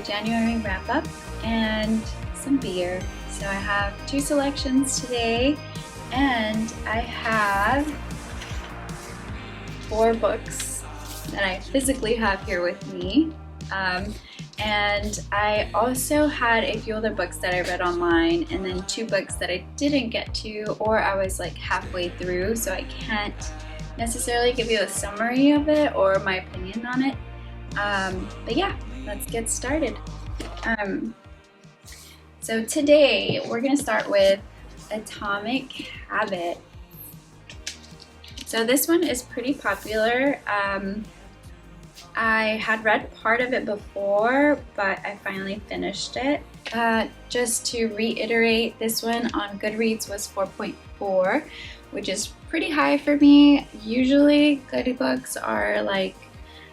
January wrap up and some beer. So I have 2 selections today, and I have 4 books that I physically have here with me. And I also had a few other books that I read online, and then 2 books that I didn't get to, or I was like halfway through, so I can't necessarily give you a summary of it or my opinion on it. But yeah, let's get started. So today we're gonna start with Atomic Habits. So this one is pretty popular. I had read part of it before, but I finally finished it. Just to reiterate, this one on Goodreads was 4.4, which is pretty high for me. Usually good books are like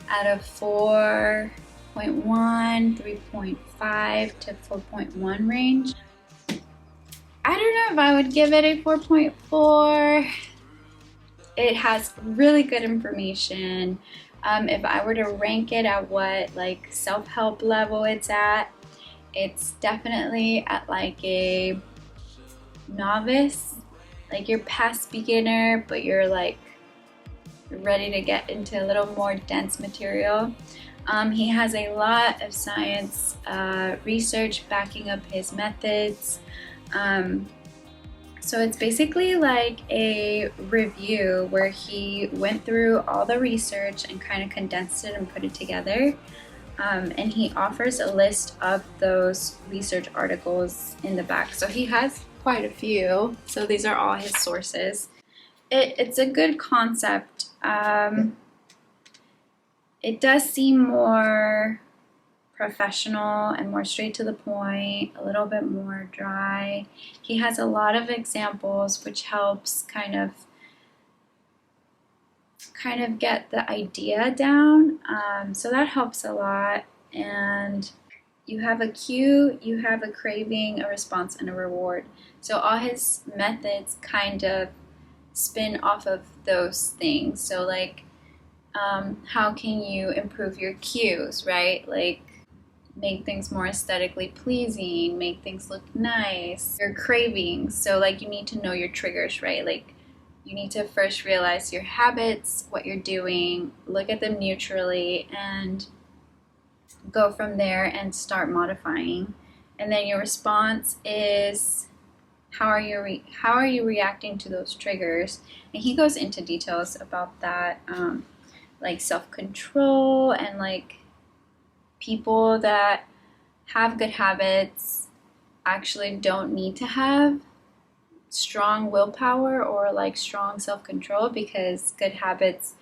at a 4.1, 3.5 to 4.1 range. I don't know if I would give it a 4.4. It has really good information. If I were to rank it at what like self-help level it's definitely at like a novice, like you're past beginner, but you're like ready to get into a little more dense material. He has a lot of science research backing up his methods. So it's basically like a review where he went through all the research and kind of condensed it and put it together. And he offers a list of those research articles in the back. So he has quite a few. So these are all his sources. It's a good concept. It does seem more professional and more straight to the point, a little bit more dry. He has a lot of examples, which helps kind of get the idea down. So that helps a lot. And you have a cue, you have a craving, a response, and a reward. So all his methods kind of spin off of those things. So like, how can you improve your cues, right? Like, make things more aesthetically pleasing, make things look nice. Your cravings, so like you need to know your triggers, right? Like you need to first realize your habits, what you're doing, look at them neutrally, and go from there and start modifying. And then your response is how are you reacting to those triggers? And he goes into details about that, like self-control and like people that have good habits actually don't need to have strong willpower or like strong self-control, because good habits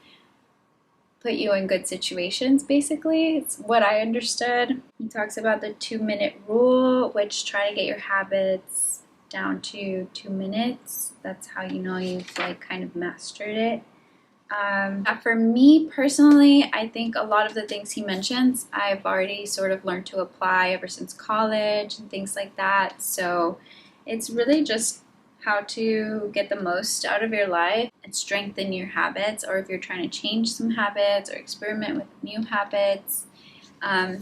put you in good situations, basically. It's what I understood. He talks about the 2-minute rule, which try to get your habits down to 2 minutes. That's how you know you've like kind of mastered it. For me personally, I think a lot of the things he mentions I've already sort of learned to apply ever since college and things like that. So it's really just how to get the most out of your life and strengthen your habits, or if you're trying to change some habits or experiment with new habits.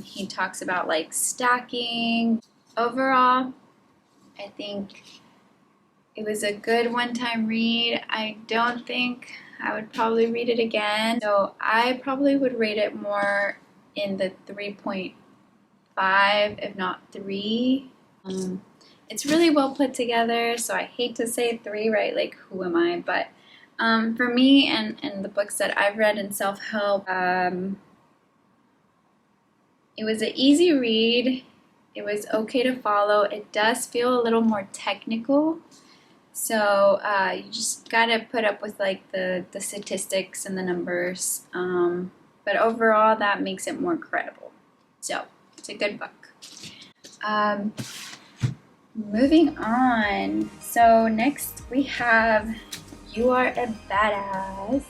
He talks about like stacking. Overall, I think it was a good one-time read. I don't think I would probably read it again. So I probably would rate it more in the 3.5, if not 3. It's really well put together, so I hate to say 3, right? Like, who am I? But for me and the books that I've read in self-help, it was an easy read. It was okay to follow. It does feel a little more technical. So you just gotta put up with like the statistics and the numbers, but overall that makes it more credible. So it's a good book. Moving on. So next we have You Are a Badass.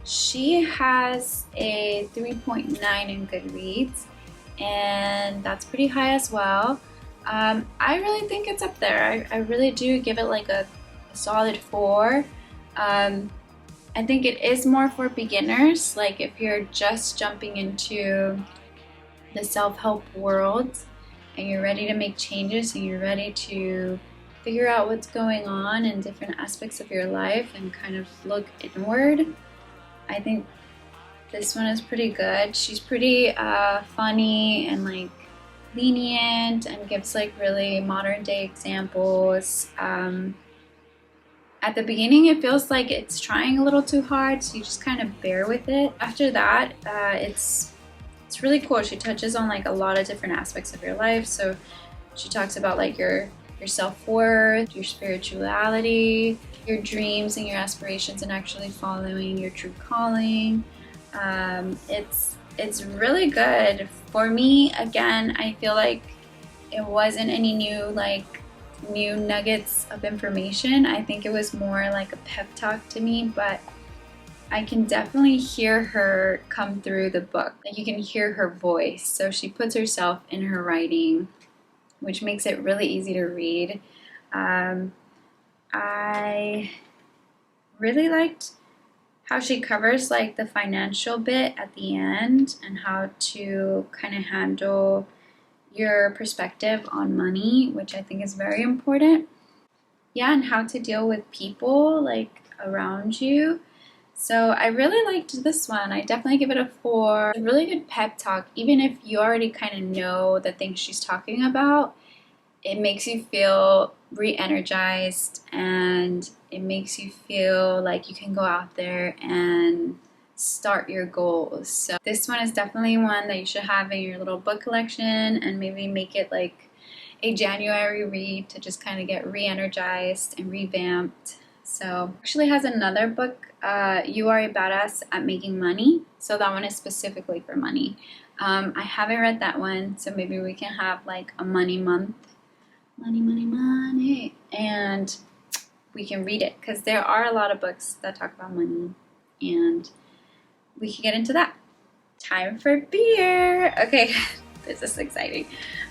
She has a 3.9 in Goodreads, and that's pretty high as well. I really think it's up there. I really do give it like a solid 4. I think it is more for beginners, like if you're just jumping into the self-help world and you're ready to make changes and you're ready to figure out what's going on in different aspects of your life and kind of look inward, I think this one is pretty good. She's pretty funny and like lenient and gives like really modern day examples. At the beginning it feels like it's trying a little too hard, so you just kind of bear with it. After that, it's really cool. She touches on like a lot of different aspects of your life. So she talks about like your self-worth, your spirituality, your dreams and your aspirations, and actually following your true calling. It's really good. For me, again, I feel like it wasn't any new nuggets of information. I think it was more like a pep talk to me, but I can definitely hear her come through the book. Like, you can hear her voice. So she puts herself in her writing, which makes it really easy to read. I really liked how she covers like the financial bit at the end and how to kind of handle your perspective on money, which I think is very important. Yeah, and how to deal with people like around you. So I really liked this one. I definitely give it a 4. A really good pep talk, even if you already kind of know the things she's talking about. It makes you feel re-energized and it makes you feel like you can go out there and start your goals. So this one is definitely one that you should have in your little book collection and maybe make it like a January read to just kind of get re-energized and revamped. So actually has another book, You Are a Badass at Making Money. So that one is specifically for money. I haven't read that one, so maybe we can have like a money month. Money. And we can read it because there are a lot of books that talk about money and we can get into that. Time for beer. Okay, this is exciting.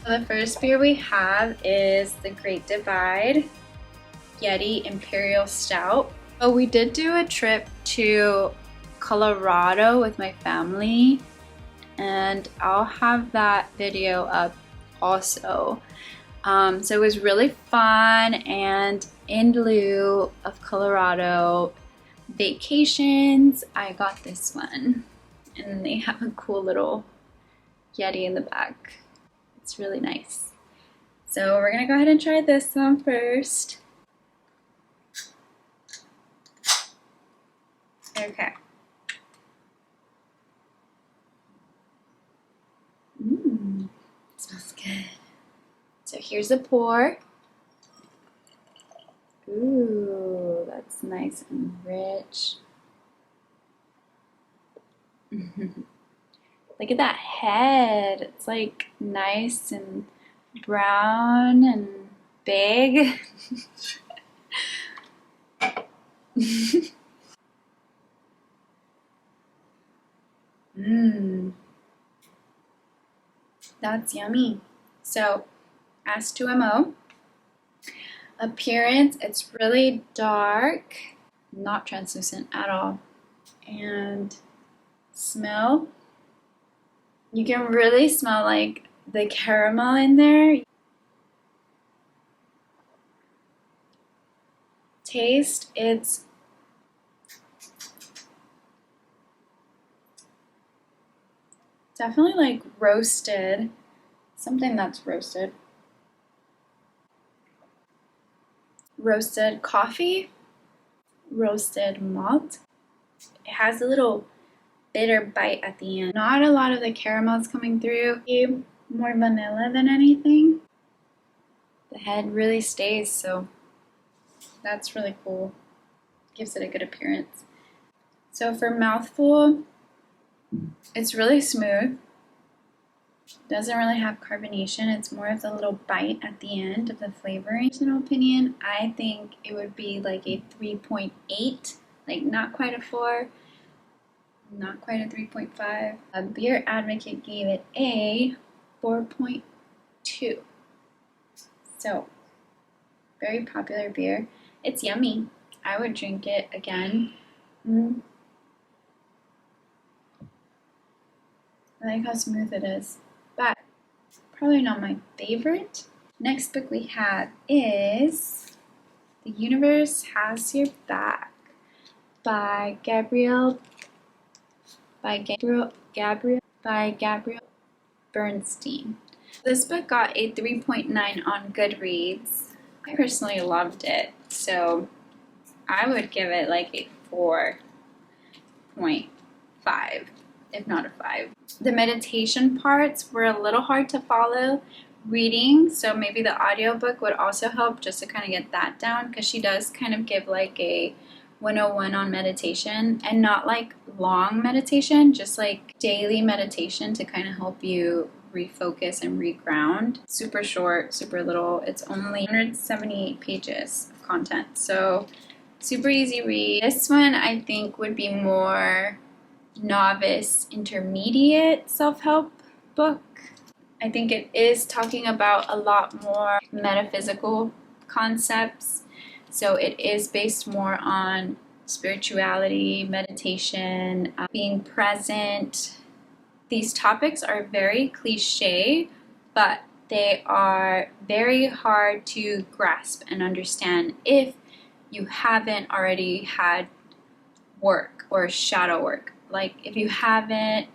The first beer we have is the Great Divide Yeti Imperial Stout. Oh, we did do a trip to Colorado with my family and I'll have that video up also. So it was really fun, and in lieu of Colorado vacations, I got this one. And they have a cool little Yeti in the back. It's really nice. So we're gonna go ahead and try this one first. Okay. Smells good. So here's the pour. Ooh, that's nice and rich. Look at that head. It's like nice and brown and big. That's yummy. So as to MO, appearance, it's really dark, not translucent at all. And smell, you can really smell like the caramel in there. Taste, it's definitely like roasted, something that's roasted. Roasted coffee, roasted malt. It has a little bitter bite at the end. Not a lot of the caramel is coming through. More vanilla than anything. The head really stays, so that's really cool. Gives it a good appearance. So for mouthful, it's really smooth. Doesn't really have carbonation. It's more of the little bite at the end of the flavoring. Personal opinion, I think it would be like a 3.8, like not quite a 4, not quite a 3.5. A Beer Advocate gave it a 4.2. So very popular beer. It's yummy. I would drink it again. I like how smooth it is. But probably not my favorite. Next book we have is The Universe Has Your Back by Gabrielle Bernstein. This book got a 3.9 on Goodreads. I personally loved it, so I would give it like a 4.5, if not a 5. The meditation parts were a little hard to follow reading, so maybe the audiobook would also help just to kind of get that down, because she does kind of give like a 101 on meditation, and not like long meditation, just like daily meditation to kind of help you refocus and reground. Super short, super little. It's only 178 pages of content, so super easy read. This one I think would be more novice, intermediate self-help book. I think it is talking about a lot more metaphysical concepts. So it is based more on spirituality, meditation, being present. These topics are very cliche, but they are very hard to grasp and understand if you haven't already had work or shadow work. Like if you haven't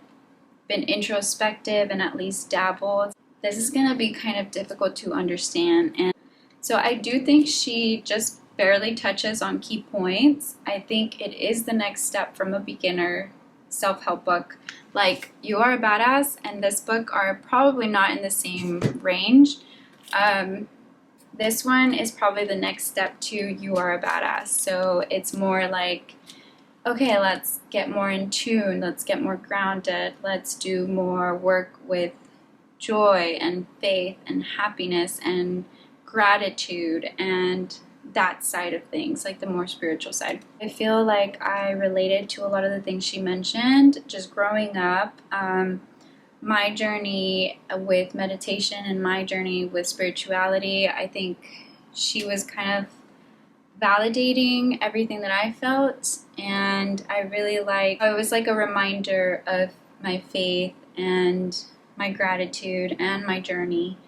been introspective and at least dabbled, this is going to be kind of difficult to understand. And so I do think she just barely touches on key points. I think it is the next step from a beginner self-help book. Like You Are a Badass and this book are probably not in the same range. This one is probably the next step to You Are a Badass. So it's more like, okay, let's get more in tune, let's get more grounded, let's do more work with joy and faith and happiness and gratitude and that side of things, like the more spiritual side. I feel like I related to a lot of the things she mentioned just growing up. My journey with meditation and my journey with spirituality, I think she was kind of validating everything that I felt, and I really it was like a reminder of my faith and my gratitude and my journey.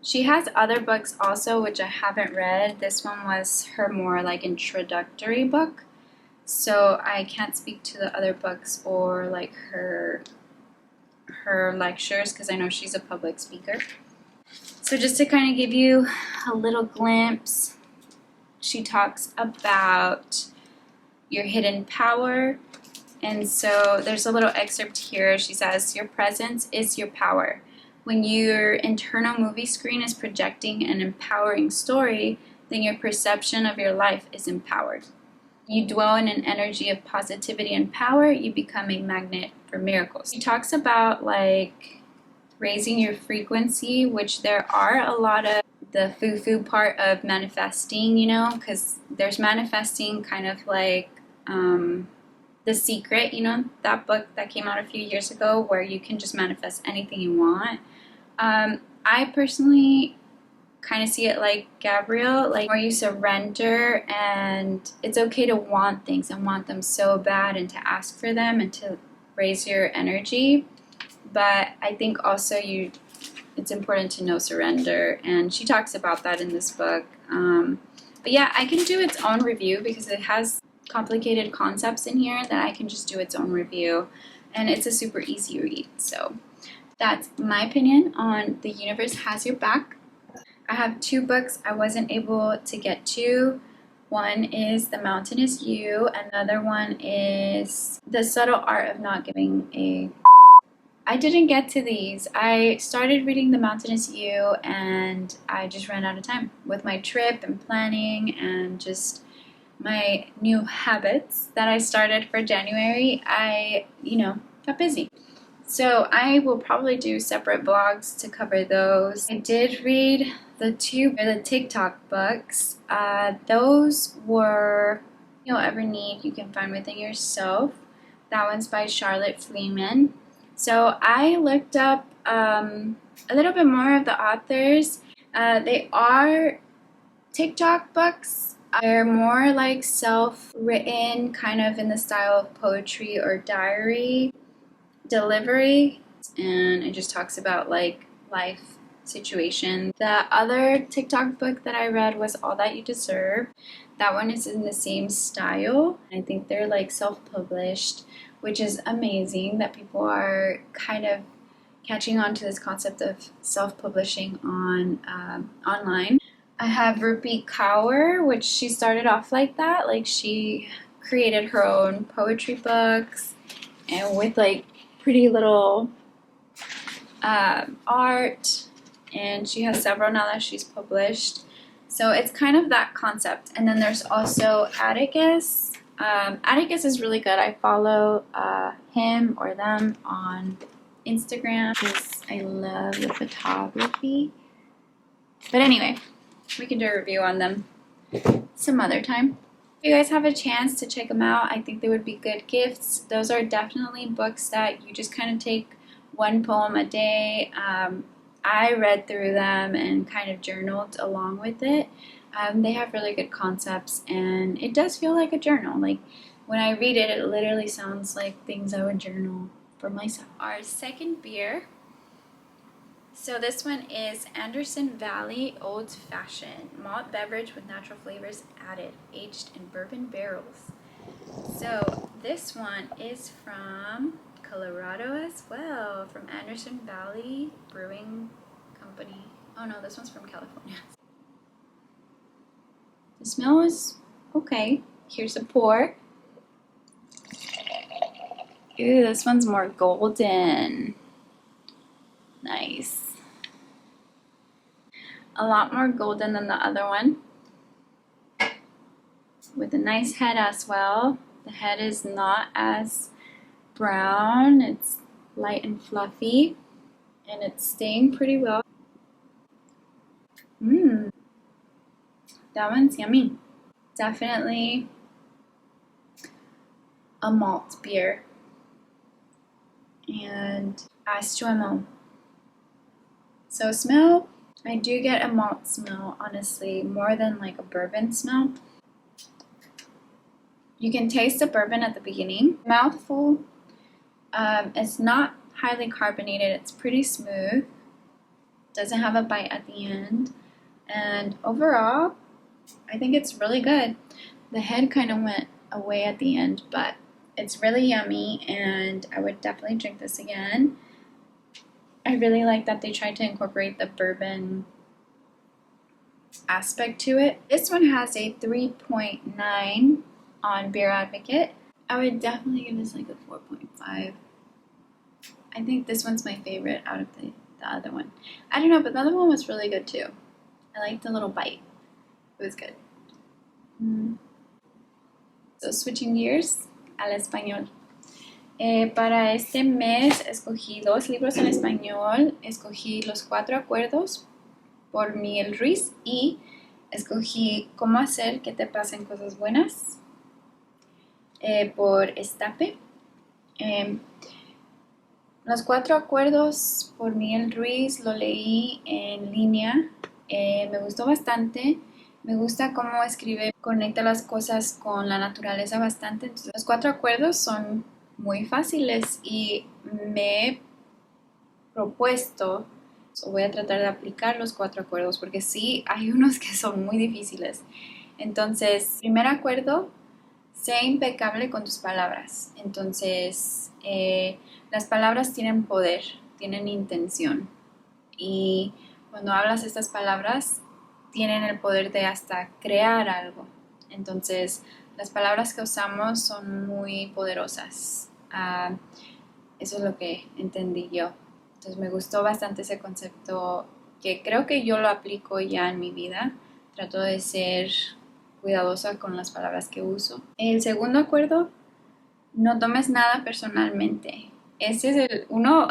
She has other books also which I haven't read. This one was her more like introductory book, so I can't speak to the other books or like her lectures because I know she's a public speaker. So just to kind of give you a little glimpse, she talks about your hidden power. And so there's a little excerpt here. She says, your presence is your power. When your internal movie screen is projecting an empowering story, then your perception of your life is empowered. You dwell in an energy of positivity and power, you become a magnet for miracles. She talks about like raising your frequency, which there are a lot of the foo-foo part of manifesting, you know, because there's manifesting kind of like The Secret, you know, that book that came out a few years ago where you can just manifest anything you want. I personally kind of see it like Gabrielle, like where you surrender and it's okay to want things and want them so bad and to ask for them and to raise your energy. But I think also it's important to know surrender, and she talks about that in this book. But yeah, I can do its own review because it has complicated concepts in here that I can just do its own review, and it's a super easy read. So that's my opinion on The Universe Has Your Back. I have two books I wasn't able to get to. One is The Mountain Is You, and another one is The Subtle Art of Not Giving a... I didn't get to these. I started reading The Mountain Is You and I just ran out of time with my trip and planning and just my new habits that I started for January. I, got busy. So I will probably do separate vlogs to cover those. I did read the TikTok books. Those were You'll Ever Need, You Can Find Within Yourself. That one's by Charlotte Freeman. So I looked up a little bit more of the authors. They are TikTok books. They're more like self-written, kind of in the style of poetry or diary delivery. And it just talks about like life situation. The other TikTok book that I read was All That You Deserve. That one is in the same style. I think they're like self-published, which is amazing that people are kind of catching on to this concept of self-publishing on online. I have Rupee Cower, which she started off like that. Like she created her own poetry books and with like pretty little art, and she has several now that she's published. So it's kind of that concept. And then there's also Atticus. Atticus is really good. I follow him or them on Instagram because I love the photography. But anyway, we can do a review on them some other time. If you guys have a chance to check them out, I think they would be good gifts. Those are definitely books that you just kind of take one poem a day. I read through them and kind of journaled along with it. They have really good concepts, and it does feel like a journal. Like when I read it, it literally sounds like things I would journal for myself. Our second beer. So this one is Anderson Valley Old Fashioned malt beverage with natural flavors added, aged in bourbon barrels. So this one is from Colorado as well, from Anderson Valley Brewing Company. Oh no, this one's from California. The smell is okay. Here's a pour. Ooh, this one's more golden. Nice. A lot more golden than the other one. With a nice head as well. The head is not as brown. It's light and fluffy. And it's staying pretty well. That one's yummy. Definitely a malt beer. And Astruemo. So smell, I do get a malt smell, honestly, more than like a bourbon smell. You can taste the bourbon at the beginning. Mouthful, it's not highly carbonated. It's pretty smooth. Doesn't have a bite at the end. And overall, I think it's really good. The head kind of went away at the end, but it's really yummy, and I would definitely drink this again. I really like that they tried to incorporate the bourbon aspect to it. This one has a 3.9 on Beer Advocate. I would definitely give this like a 4.5. I think this one's my favorite out of the other one. I don't know, but the other one was really good too. I liked the little bite. It was good. So switching gears al español. Para este mes escogí 2 libros en español. Escogí Los Cuatro Acuerdos por Miguel Ruiz y escogí Cómo hacer que te pasen cosas buenas por Estape. Los Cuatro Acuerdos por Miguel Ruiz lo leí en línea. Me gustó bastante. Me gusta cómo escribe, conecta las cosas con la naturaleza bastante. Entonces, los 4 acuerdos son muy fáciles y me he propuesto, voy a tratar de aplicar los 4 acuerdos porque sí hay unos que son muy difíciles. Entonces, primer acuerdo, sé impecable con tus palabras. Entonces, las palabras tienen poder, tienen intención, y cuando hablas estas palabras tienen el poder de hasta crear algo. Entonces, las palabras que usamos son muy poderosas. Eso es lo que entendí yo. Entonces, me gustó bastante ese concepto, que creo que yo lo aplico ya en mi vida. Trato de ser cuidadosa con las palabras que uso. El segundo acuerdo, no tomes nada personalmente. Ese es uno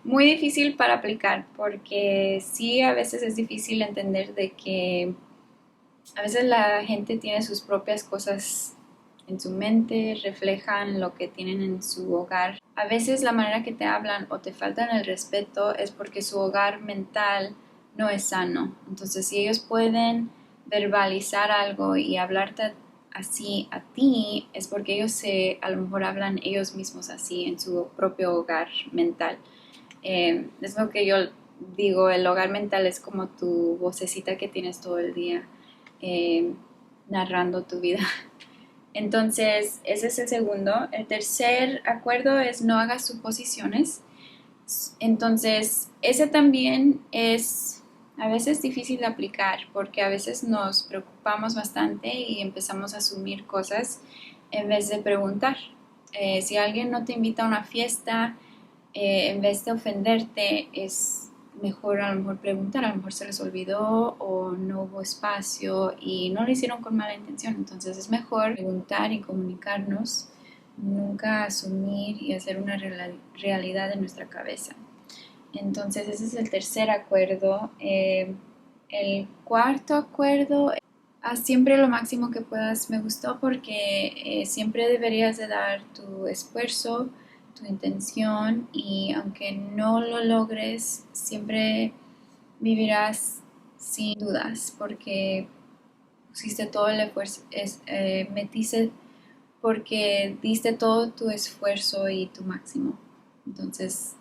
muy difícil para aplicar, porque sí, a veces es difícil entender de que a veces la gente tiene sus propias cosas en su mente, reflejan lo que tienen en su hogar. A veces la manera que te hablan o te faltan el respeto es porque su hogar mental no es sano. Entonces, si ellos pueden verbalizar algo y hablarte así a ti, es porque ellos a lo mejor hablan ellos mismos así en su propio hogar mental. Es lo que yo digo, el hogar mental es como tu vocecita que tienes todo el día narrando tu vida. Entonces, ese es el segundo. El tercer acuerdo es no hagas suposiciones. Entonces, ese también es a veces difícil de aplicar porque a veces nos preocupamos bastante y empezamos a asumir cosas en vez de preguntar. Si alguien no te invita a una fiesta, en vez de ofenderte, es mejor a lo mejor preguntar, a lo mejor se les olvidó o no hubo espacio y no lo hicieron con mala intención. Entonces es mejor preguntar y comunicarnos, nunca asumir y hacer una realidad en nuestra cabeza. Entonces ese es el tercer acuerdo. El cuarto acuerdo, haz siempre lo máximo que puedas. Me gustó porque siempre deberías de dar tu esfuerzo, tu intención, y aunque no lo logres, siempre vivirás sin dudas porque pusiste todo el esfuerzo, metiste porque diste todo tu esfuerzo y tu máximo. Entonces,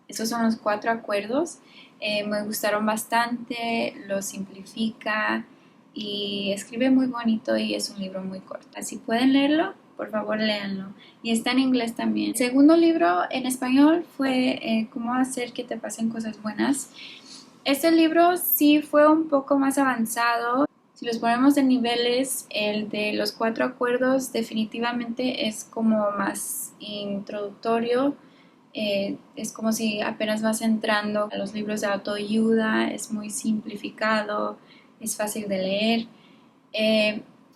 esos son los 4 acuerdos. Me gustaron bastante, lo simplifica y escribe muy bonito y es un libro muy corto. Si pueden leerlo, por favor léanlo. Y está en inglés también. El segundo libro en español fue Cómo hacer que te pasen cosas buenas. Este libro sí fue un poco más avanzado. Si los ponemos en niveles, el de los 4 acuerdos definitivamente es como más introductorio. Es como si apenas vas entrando a los libros de autoayuda, es muy simplificado, es fácil de leer.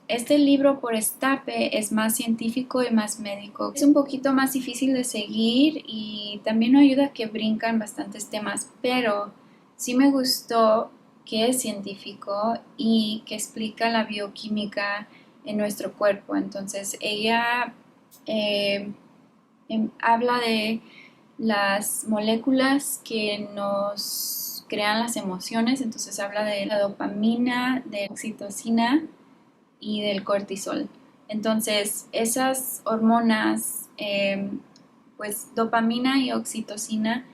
Este libro por Estape es más científico y más médico. Es un poquito más difícil de seguir y también ayuda a que brincan bastantes temas, pero sí me gustó que es científico y que explica la bioquímica en nuestro cuerpo. Entonces ella habla de las moléculas que nos crean las emociones. Entonces habla de la dopamina, de la oxitocina y del cortisol. Entonces esas hormonas, pues dopamina y oxitocina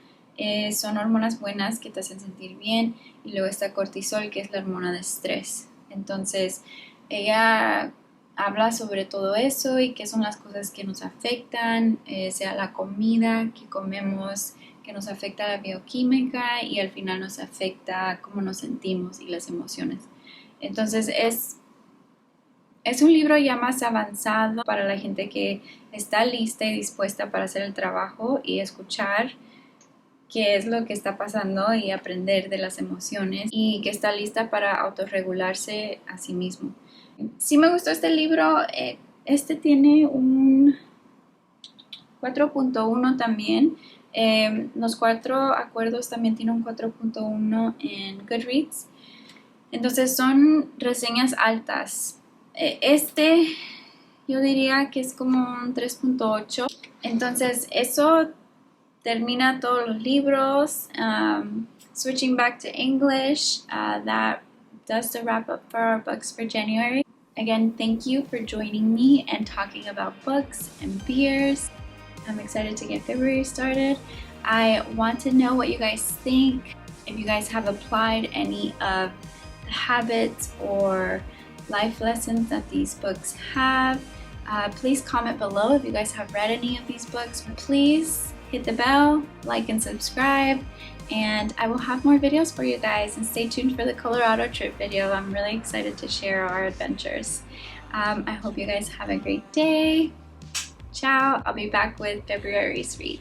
son hormonas buenas que te hacen sentir bien, y luego está cortisol, que es la hormona de estrés. Entonces ella habla sobre todo eso y qué son las cosas que nos afectan, sea la comida que comemos, que nos afecta la bioquímica y al final nos afecta cómo nos sentimos y las emociones. Entonces es un libro ya más avanzado para la gente que está lista y dispuesta para hacer el trabajo y escuchar qué es lo que está pasando y aprender de las emociones, y que está lista para autorregularse a sí mismo. Sí me gustó este libro. Este tiene un 4.1 también. Los 4 acuerdos también tienen un 4.1 en Goodreads. Entonces son reseñas altas. Este yo diría que es como un 3.8. Entonces eso termina todos los libros. Switching back to English, that does the wrap up for our books for January. Again, thank you for joining me and talking about books and beers. I'm excited to get February started. I want to know what you guys think. If you guys have applied any of the habits or life lessons that these books have, please comment below if you guys have read any of these books. Please hit the bell, like and subscribe, and I will have more videos for you guys, and stay tuned for the Colorado trip video. I'm really excited to share our adventures. I hope you guys have a great day. Ciao. I'll be back with February's read.